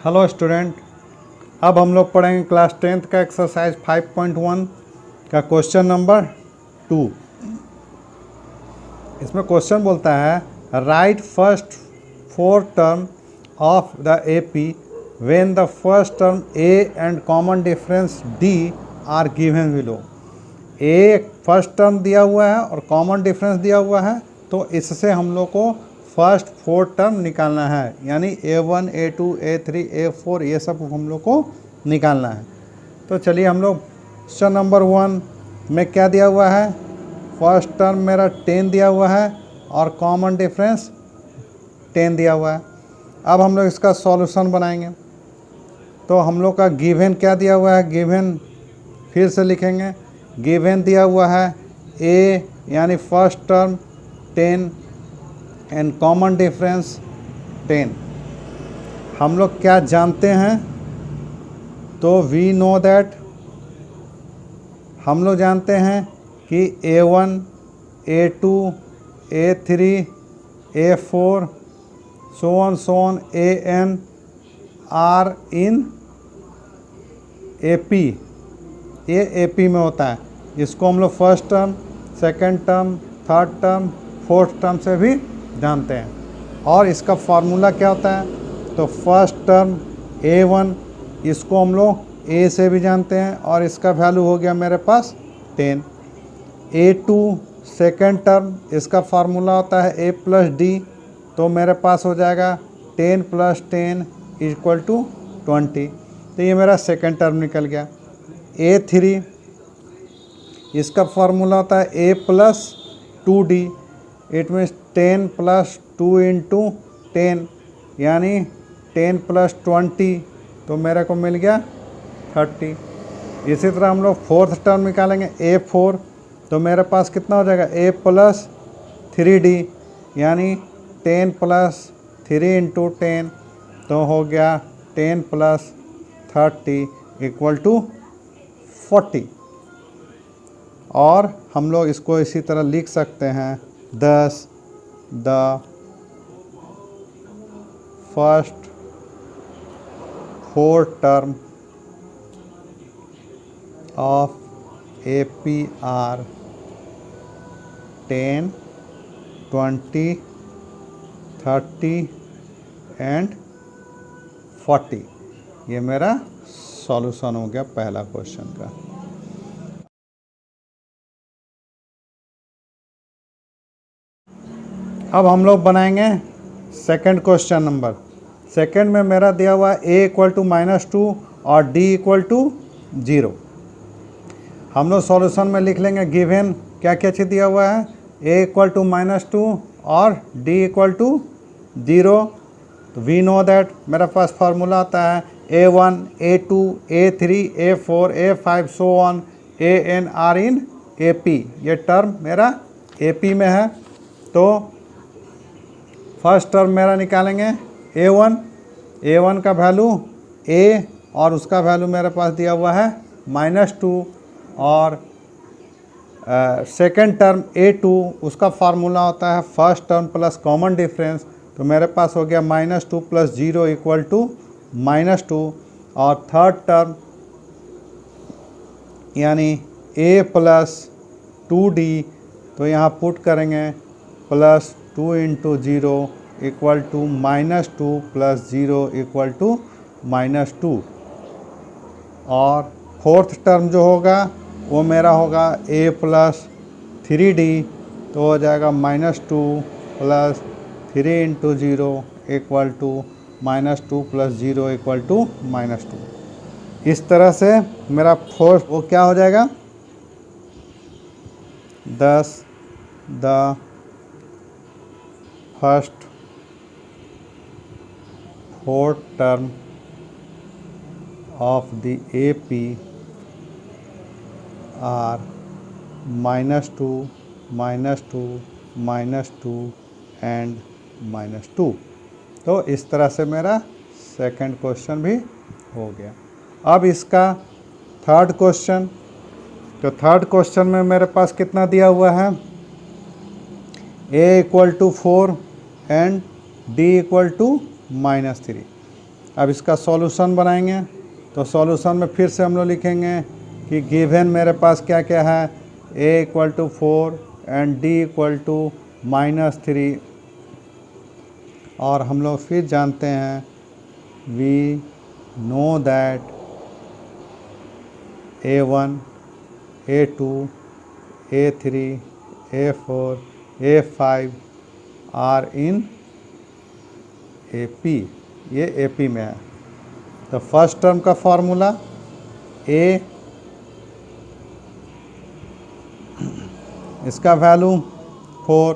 Hello student, अब हम लोग पढ़ेंगे क्लास 10th का एक्सरसाइज 5.1 का क्वेश्चन नंबर 2। इसमें क्वेश्चन बोलता है right first 4 term of the AP when the first term A and common difference D R given below. A first term दिया हुआ है और कॉमन डिफरेंस दिया हुआ है, तो इससे हम लोग को फर्स्ट 4 टर्म निकालना है, यानी A1, A2, A3, A4 ये सब हम लोग को निकालना है। तो चलिए हम लोग क्वेश्चन नंबर 1 में क्या दिया हुआ है, फर्स्ट टर्म मेरा 10 दिया हुआ है और कॉमन डिफरेंस 10 दिया हुआ है। अब हम लोग इसका सॉल्यूशन बनाएंगे। तो हम लोग का गिवन क्या दिया हुआ है, गिवन फिर से लिखेंगे। गिवन दिया हुआ है A यानी first term 10 and common difference 10। हम लोग क्या जानते हैं, तो वी नो दैट हम लोग जानते हैं कि A1, A2, A3, A4 so on AN are in AP। ये AP में होता है। इसको हम लोग first term, second term, third term, fourth term से भी जानते हैं। और इसका फार्मूला क्या होता है, तो फर्स्ट टर्म A1 इसको हम लोग A से भी जानते हैं और इसका वैल्यू हो गया मेरे पास 10। A2 सेकंड टर्म, इसका फार्मूला होता है A प्लस D, तो मेरे पास हो जाएगा 10 + 10 = 20। तो ये मेरा सेकंड टर्म निकल गया। A3 इसका फार्मूला होता है A + 2D, इट मीन्स 10 + 2 × 10 यानी 10 + 20, तो मेरे को मिल गया 30। इसी तरह हम लोग फोर्थ टर्म निकालेंगे A4, तो मेरे पास कितना हो जाएगा A + 3D यानी 10 + 3 × 10, तो हो गया 10 + 30 = 40। और हम लोग इसको इसी तरह लिख सकते हैं, thus the first 4 term of AP are 10, 20, 30 and 40। ये मेरा सॉल्यूशन हो गया पहला क्वेश्चन का। अब हम लोग बनाएंगे सेकंड क्वेश्चन नंबर। सेकंड में मेरा दिया हुआ है A = -2 और D = 0। हम लोग सॉल्यूशन में लिख लेंगे गिवन क्या क्या चीज़ दिया हुआ है, A = -2 और D = 0। तो वी नो दैट मेरा पास फार्मूला आता है A1, A2, A3, A4, A5 so on AN are in AP। ये टर्म मेरा AP में है, तो फर्स्ट टर्म मेरा निकालेंगे A1 का वैल्यू A और उसका वैल्यू मेरे पास दिया हुआ है -2, और सेकंड टर्म A2 उसका फार्मूला होता है first term plus common difference, तो मेरे पास हो गया -2 + 0 = -2। और थर्ड टर्म यानी A + 2D, तो यहाँ पुट करेंगे +2 × 0 = -2 + 0 = -2। और फोर्थ टर्म जो होगा वो मेरा होगा A + 3D, तो हो जाएगा -2 + 3 × 0 = -2 + 0 = -2। इस तरह से मेरा फोर्थ वो क्या हो जाएगा, thus the first 4 term of the AP are -2, -2, -2 and -2। तो इस तरह से मेरा सेकंड क्वेश्चन भी हो गया। अब इसका थर्ड क्वेश्चन, तो थर्ड क्वेश्चन में मेरे पास कितना दिया हुआ है, A = 4 एंड D = -3। अब इसका सॉल्यूशन बनाएंगे, तो सॉल्यूशन में फिर से हम लोग लिखेंगे कि गिवन मेरे पास क्या क्या है, a equal to 4 and d equal to -3, और हम लोग फिर जानते हैं we know that a1 a2 a3 a4 a5 are in AP, ये AP में है। तो फर्स्ट टर्म का फॉर्मूला A, इसका वैल्यू 4,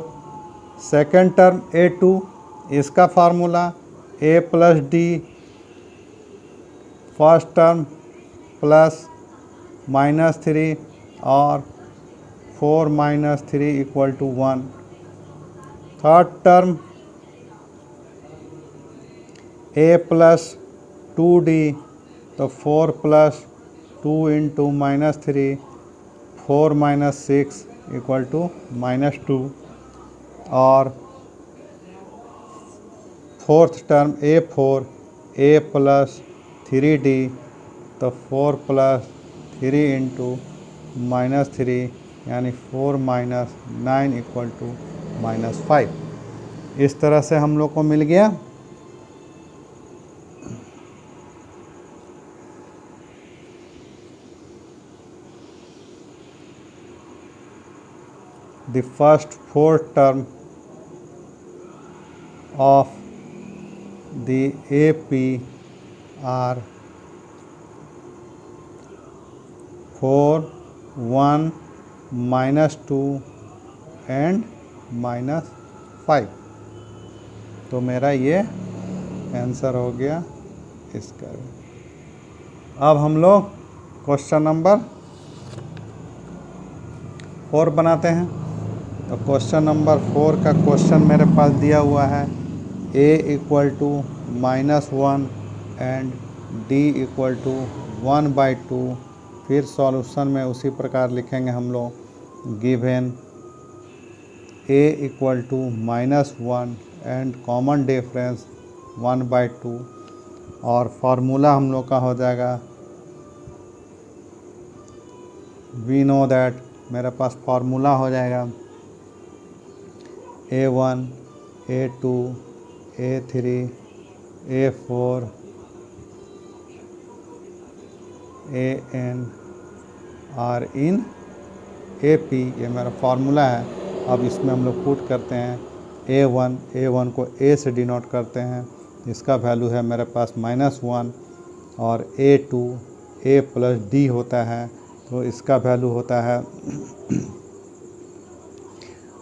सेकेंड टर्म A2, इसका formula A plus D, first term plus -3 और 4 - 3 equal to 1, third term A plus 2D, तो 4 plus 2 into -3, 4 - 6 equal to -2, और fourth term A4, A plus 3D, तो 4 plus 3 into -3 यानी 4 - 9 equal to -5। इस तरह से हम लोग को मिल गया the first 4 term of the AP are 4, 1, -2 and -5। तो मेरा ये आंसर हो गया इसका। अब हम लोग क्वेश्चन नंबर 4 बनाते हैं। तो क्वेश्चन नंबर 4 का क्वेश्चन मेरे पास दिया हुआ है a equal to -1 and d equal to 1/2। फिर सॉल्यूशन में उसी प्रकार लिखेंगे हम लोग given a equal to -1 and common difference 1/2, और फार्मूला हम लोग का हो जाएगा वी नो दैट, मेरे पास फार्मूला हो जाएगा A1 A2 A3 A4 AN are in AP, ये मेरा फार्मूला है। अब इसमें हम लोग पुट करते हैं A1 को A से डिनोट करते हैं, इसका वैल्यू है मेरे पास -1, और A2 A प्लस D होता है, तो इसका वैल्यू होता है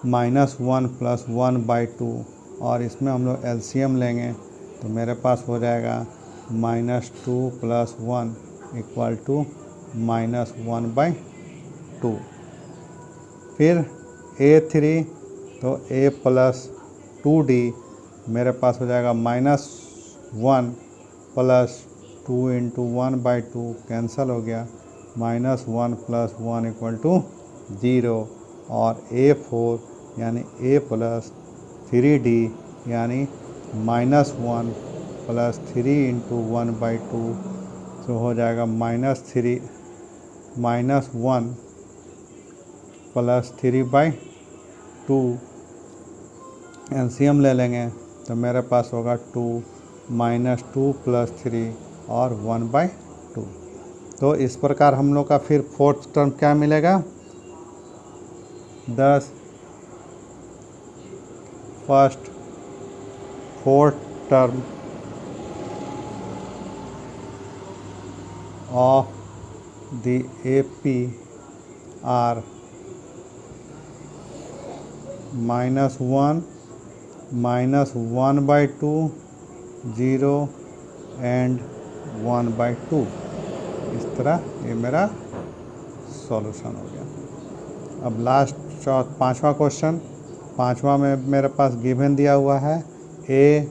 -1 + 1/2, और इसमें हम लोग LCM लेंगे तो मेरे पास हो जाएगा -2 + 1 इक्वल टू -1/2। फिर A3, तो A प्लस 2D मेरे पास हो जाएगा -1 + 2 इंटू 1/2 कैंसल हो गया, -1 + 1 इक्वल टू 0, और A4 यानी A प्लस 3D यानी -1 + 3 इंटू 1/2, तो हो जाएगा -1 + 3/2। एलसीएम ले लेंगे तो मेरे पास होगा 2 -2 + 3 और 1/2। तो इस प्रकार हम लोग का फिर फोर्थ टर्म क्या मिलेगा, 10 first fourth term of the AP are -1 -1/2 0 and 1/2। इस तरह ये मेरा सॉल्यूशन हो गया। अब लास्ट पांचवा क्वेश्चन, पांचवा में मेरे पास गिवन दिया हुआ है A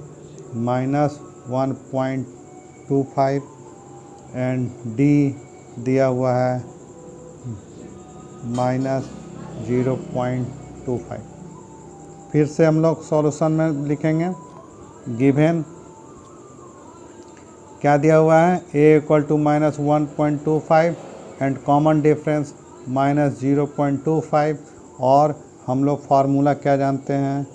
-1.25 एंड D दिया हुआ है -0.25। फिर से हम लोग सॉल्यूशन में लिखेंगे गिवन क्या दिया हुआ है, a equal to -1.25 and common difference -0.25। और हम लोग फार्मूला क्या जानते हैं,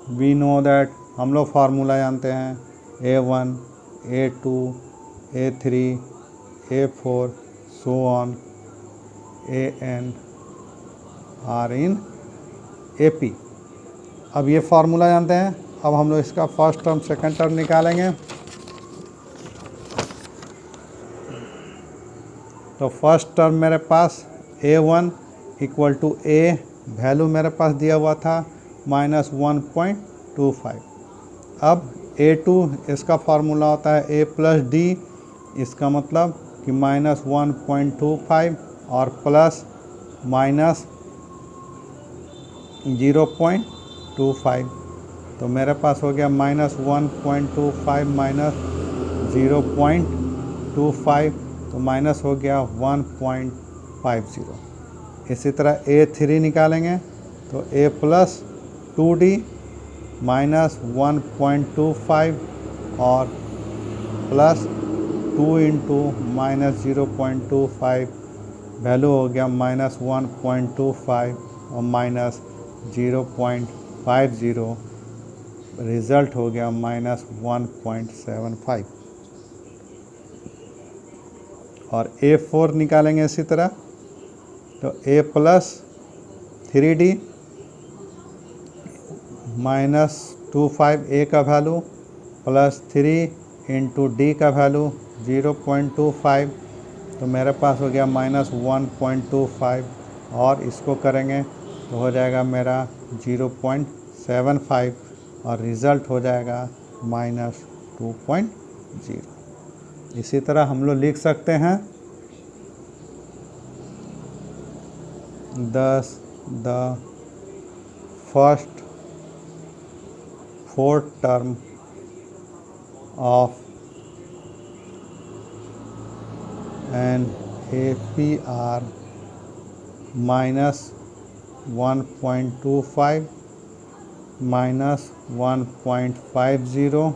वी नो दैट, हम लोग फार्मूला जानते हैं a1 a2 a3 a4 so on an are in AP। अब ये फार्मूला जानते हैं। अब हम लोग इसका फर्स्ट टर्म सेकंड टर्म निकालेंगे। तो फर्स्ट टर्म मेरे पास a1 equal to a, value मेरे पास दिया हुआ था -1.25। अब a2 इसका फार्मूला होता है a प्लस डी, इसका मतलब कि -1.25 और प्लस -0.25। तो मेरे पास हो गया -1.25 माइनस 0.25, तो माइनस हो गया 1.50। इसी तरह a3 निकालेंगे तो a प्लस 2d माइनस 1.25 और प्लस 2 इंटू -0.25, वैल्यू हो गया -1.25 और माइनस 0.50, रिज़ल्ट हो गया -1.75। और a4 निकालेंगे इसी तरह तो a प्लस 3d -25 a का वैल्यू प्लस 3 इंटू डी का वैल्यू 0.25, तो मेरे पास हो गया -1.25 और इसको करेंगे तो हो जाएगा मेरा 0.75 और रिज़ल्ट हो जाएगा -2.0। इसी तरह हम लोग लिख सकते हैं 10 the first fourth term of an APR -1.25 -1.50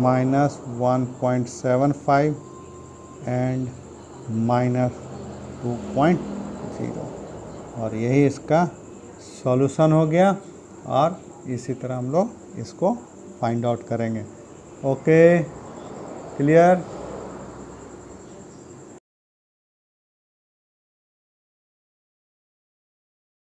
-1.75 and -2.0। और यही इसका सॉल्यूशन हो गया। और इसी तरह हम लोग इसको फाइंड आउट करेंगे। Okay, clear.